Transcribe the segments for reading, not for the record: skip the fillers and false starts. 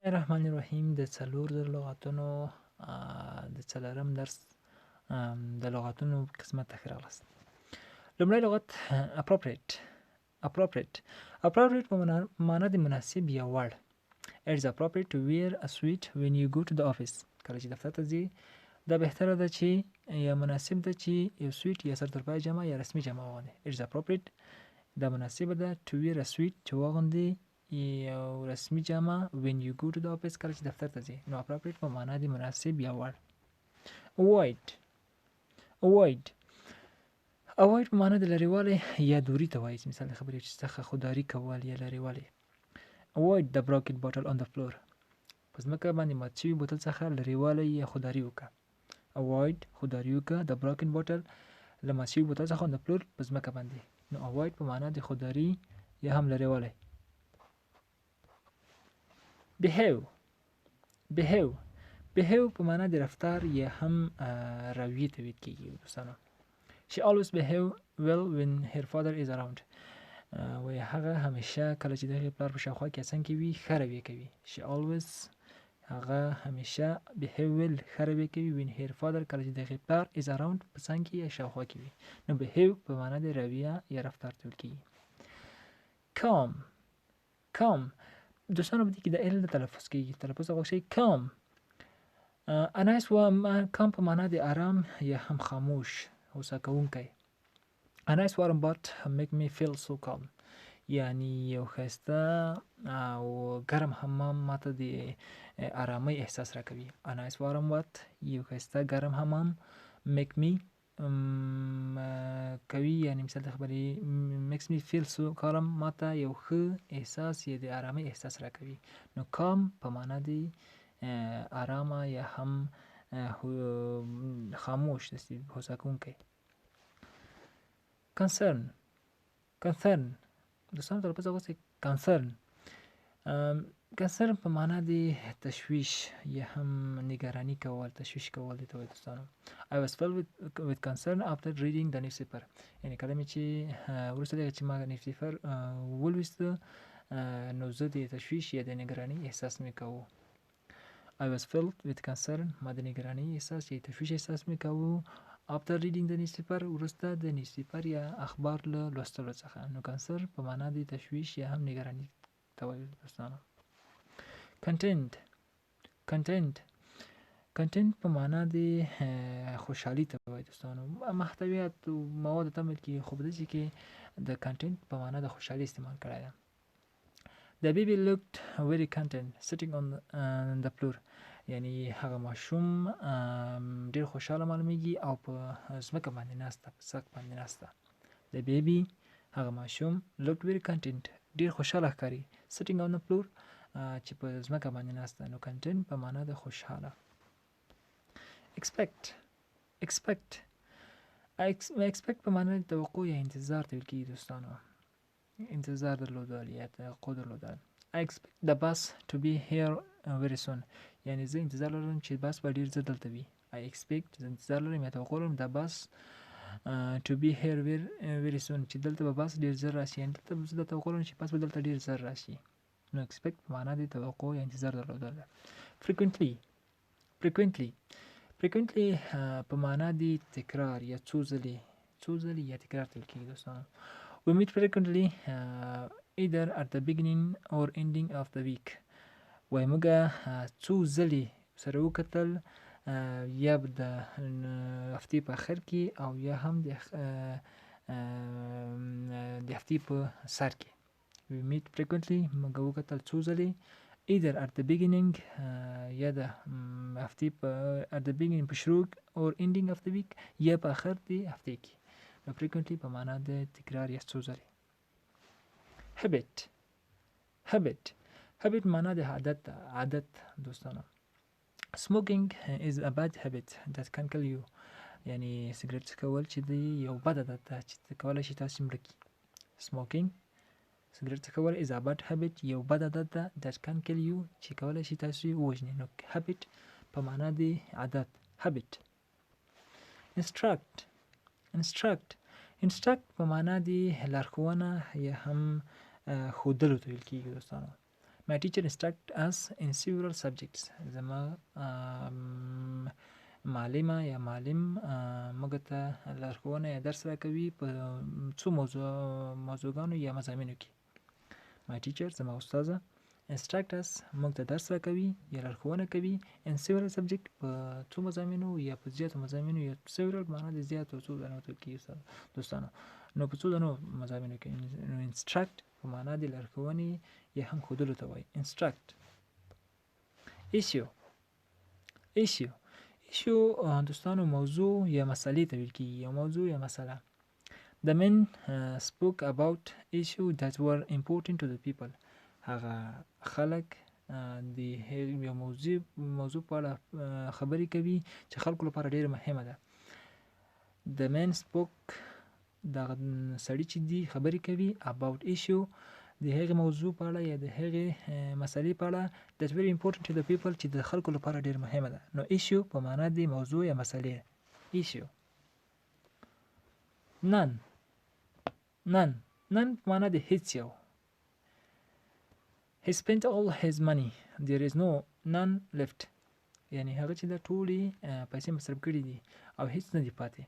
الرحمن الرحیم د څلور د لغاتونو د څلورم درس د لغاتونو قسمت ته ښه راغلاست. لومړی لغت appropriate په معنا د مناسب یا وړ. It is appropriate to wear a suit when you go to the office. کله چې دفتر ته ځې دا بهتره ده چې یا مناسب ده چې یو سویټ یا سرترپای جامه یا رسمي جامه واغوندې. It is appropriate دا مناسبه ده to wear a suit چې واغوندې یو رسمي جامه when you go to the office کله چې دفتر ته ځې. نو appropriate په معنا د مناسب یا وړ. avoid په معنا د لرېوالی یا دوری ته وایي. مثال د خبرې څخه خودداري کول یا لرېوالی. avoid the broken bottle on the floor. په ځمکه باندې مات شوي بوتل څخه لرېوالی یا خودداري وکړه. avoid خودداري وکړه the broken bottle له مات شوي بوتل څخه on the floor په ځمکه باندې. نو avoid په معنا د خودداري یا هم لرېوالی. behave په معنا د رفتار یا هم رویې ته ویل کېږي دوستانو. She always behave well when her father is around. وایي هغه همیشه کله چې د هغې پلار په شاوخوا کې څنګ کې وي ښه رویه کوي. She always هغه همیشه behave well ښه رویه کوي when her father کله چې د هغې پلار is around په څنګ کې یا شاوخوا کې وي. نو behave په معنا د رویه یا رفتار ته ویل کېږي. calm دوستانو په دې کې د ال نه تلفظ کېږي. تلفظ هغه شی calm. calm په معنا د آرام یا هم خاموش هوسا کوونکی. A nice warm bath make me feel so calm. یعنی یو ښایسته او ګرم حمام ماته د آرامۍ احساس راکوي. A nice warm bath یو ښایسته ګرم حمام make me کوي یعنی مثال د خبرې makes me feel so calm ماته یو ښه احساس یا د آرامۍ احساس راکوي. نو calm په معنا د آرامه یا هم خاموش داسې هوسا کوونکی. concern دوستانو تلفظ هغه concern په معنا د تشویش یا هم نگرانی کول تشویش کول دی ته وایي دوستانو. I was filled with concern after reading the newspaper. یعنی کله مې چې وروسته دغه چې ما نیوزپیپر ولوسته نو زه د تشویش یا د نگرانی احساس مې کوو. I was filled with concern ما د نگرانی احساس یا تشویش احساس مې کوو after reading the newspaper وروسته د نیوزپیپر یا اخبار له لوستلو څخه. نو concern په معنا د تشویش یا هم نگرانی ته وایي دوستانو. content په معنا د خوشحالي ته وایي دوستانو. محتویات مواد ته ویل کېږي خو په دې کې د content په معنا د خوشحالي استعمال کړی ده. The baby looked very content sitting on the floor. یعنی هغه ماشوم ډېر خوشحاله معلومیږي او په ځمکه باندې ناسته په سقف باندې ناسته. The baby هغه ماشوم looked very content ډېر خوشحاله ښکاري sitting on the floor چې په ځمکه باندې ناسته. نو content په معنا د خوشحاله. expect په معنا د توقع یا انتظار ته ویل کېږي دوستانو. انتظار درلودل یا توقع درلودل. I expect the bus to be here very soon. یعنی زه انتظار لرم چې بس به ډېر ژر دلته وي. I expect زه انتظار لرم یا توقع لرم the bus to be here very soon چې دلته به بس ډېر ژر راشي. یعنی دلته زه د توقع لرم چې بس به دلته ډېر ژر راشي. نو expect په معنا د توقع یا انتظار درلودل. frequently په معنا د تکرار یا څو ځلې یا تکرار ته ویل کېږي دوستانو. We meet frequently either at the beginning or ending of the week. وایي موږ څو ځلې سره وکتل یا د هفتې په اخر کې او یا هم د هفتې په سر کې. We meet frequently موږ وکتل څو ځلې either at the beginning یا د هفتې په at the beginning په شروع or ending of the week یا په اخر د هفتې کې. نو frequently په معنا د تکرار یا څو ځلې. habit معنا د عادت دوستانو. smoking is a bad habit that can kill you. یعنی سیګریټ څکول چې دی یو بد عادت ده چې کولی شي تاسې مړه کړي. smoking سیګریټ څکول is a bad habit یو بد عادت ده that can kill you چې کولی شي تاسې ووژني. نو habit په معنا د عادت. habit. instruct په معنا د لارښوونه یا هم ښودلو ته ویل کېږي دوستانو. My teacher instruct us in several subjects. زما معلمه یا معلم موږ ته لارښوونه یا درس راکوي په څو موضوعګانو یا مضامینو کې. My teacher زما استاذه instruct us موږ ته درس راکوي یا لارښوونه کوي in several subject په څو مضامینو یا په زیاتو مضامینو یا several معنا د زیاتو څو دانو ته کې دوستانو نو په څو دانو مضامینو کې instruct په معنا د لارښوونې یا هم ښودلو ته وایي. instruct issue دوستانو موضوع یا مسئلې ته ویل کېږي. یو موضوع یا مسئله. The men spoke about issue that were important to the people. هغه خلک د یو موضوع په اړه خبرې کوي چې خلکو لپاره ډېره مهمه ده. The men spoke دا سړي چې دی خبرې کوي about issue د هغې موضوع په اړه یا د هغې مسئلې په اړه that very important to the people چې د خلکو لپاره ډېر مهمه ده. نو issue په معنا د موضوع یا مسئلې. issue. none په معنا د هیڅ یو. he spent all his money there is no none left. یعنی هغه چې د ټولې پیسې مصرف کړي دي او هیڅ نه دي پاتې.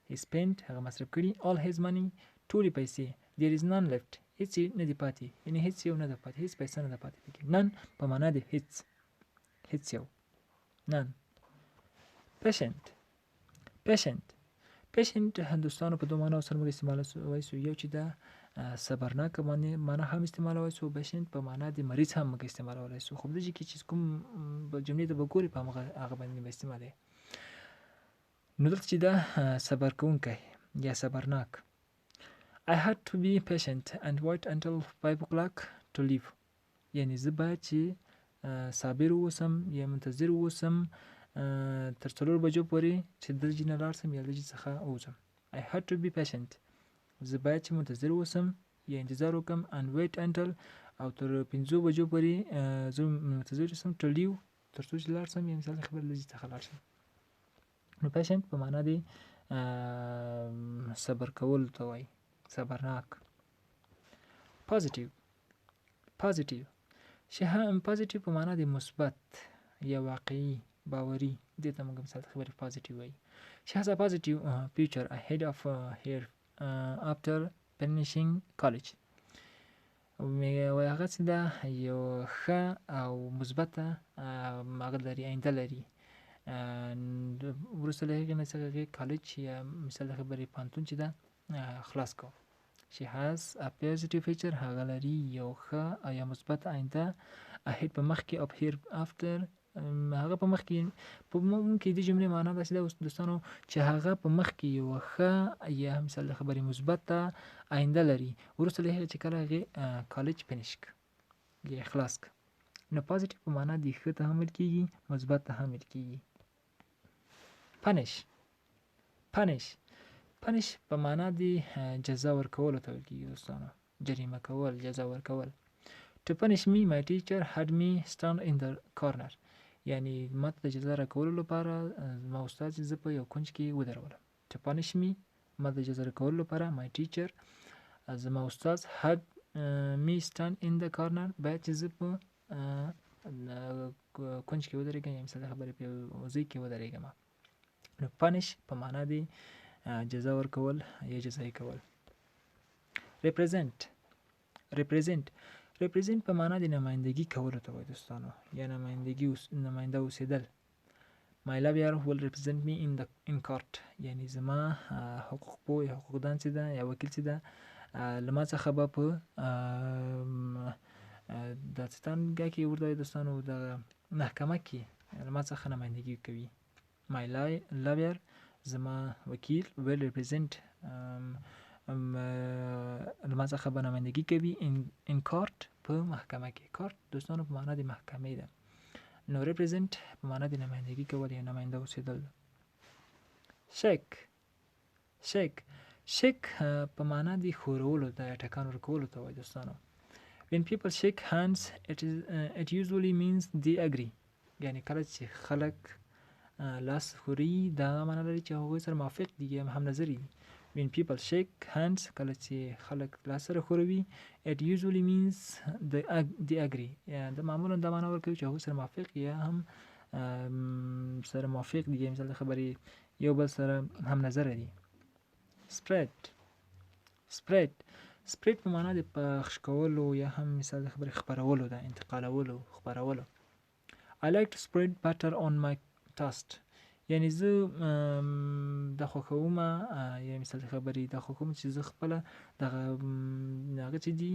he spent هغه مصرف کړي all his money ټولې پیسې there is none left هیڅ نه دی پاتې. یعنی هیڅ یو نه ده پاتې، هیڅ پیسه نه ده پاتې. نن په معنا د هیڅ یو. نن. پیشنټ هندوستانو په دوه معنا سره موږ استعمالولی سو. یو چې دا صبرناک معنا هم استعمالولی سو. پیشنټ په معنا د مریض هم موږ استعمالولی سو. خو په دې کې چې کوم جملې ته به ګورې په هغه باندې به استعمالوي. نو دلته چې دا صبر کوونکی یا صبرناک. I had to be patient and wait until 5 o'clock to leave. یعنی زه باید چې صابر اوسم یا منتظر اوسم تر 4 بجو پورې چې دلته نه لاړ سم یا دلته څخه اوسم. I had to be patient. زه باید چې منتظر اوسم یا انتظار وکم and wait until او تر 5 بجو پورې زه منتظر اوسم to leave تر څو چې لاړ سم یا مثال خبر دلته څخه لاړ شم. نو patient په معنا دی صبر کول ته وایي. صبرناک. positive په معنا د مثبت یا واقعي باوري. دې ته موږ مثال خبرې positive وایي. she has a positive future ahead of her after finishing college. هغه چې دا یو ښه او مثبته هغه لري، آینده لري وروسته له هغې نه چې هغې کالج یا مثال خبرې پوهنتون چې ده خلاص کو. she has a positive future هغه لري یو ښه او یا مثبت آینده ahead په مخ کې of her after هغه په مخ کې په ممکن دې جملې معنا داسې ده دوستانو چې هغه په مخ کې یو ښه یا مثال خبرې مثبته آینده لري وروسته له هغې چې کله هغې کالج فینش ک یا خلاص ک. نو پازیټیو په معنا د ښه ته هم ویل کېږي، مثبت ته هم ویل کېږي. پنش په معنا د جزا ورکولو ته ویل کېږي دوستانو. جریمه کول، جزا ورکول. To punish me my teacher had me stand in the corner. یعنی ماته د جزا راکولو لپاره ما استاد زه په یو کونج کې ودرولم. To punish me ماته د جزا راکولو لپاره my teacher زما استاد had me stand in the corner باید چې زه په کونج کې ودرېږم یا مثلا خبرې په ځای کې ودرېږم. نو punish په معنا دی جزا ورکول یا جزای کول. represent په معنا د نمایندګي کولو ته وایي دوستانو یا نماینده اوسېدل. my lawyer will represent me in court. یعنی زما حقوق پوه یا حقوقدان چې ده یا وکیل چې ده له ما څخه به په دادستانګاه کې ورته وایي دوستانو د محکمه کې له ما څخه نمایندګي کوي. my lawyer زما وکیل will represent له ما څخه به نمایندګي کوي in court په محکمه کې. court دوستانو په معنا د محکمې ده. نو represent په معنا د نمایندګي کول یا نماینده اوسېدل. shake په معنا د ښورولو د ټکان ورکولو ته وایي دوستانو. when people shake hands it usually means they agree. یعنی کله چې خلک لاس خوري دا معنا لري چې هغوی سره موافق دي یا هم نظري دي. when people shake hands کله چې خلک لاس سره ښوروي it usually means they agree د معمولا دا معنا ورکوي چې هغوی سره موافق یا هم سره موافق دي مثال د خبرې یو بل سره هم نظره دي spread په معنا د پخش کولو یا هم مثال د خبرې خپرولو ده انتقالولو خپرولو I like to spread butter on my toast یعنی زه د خوښوم یا مثال د خبرې د خوښوم چې زه خپله دغه چې دي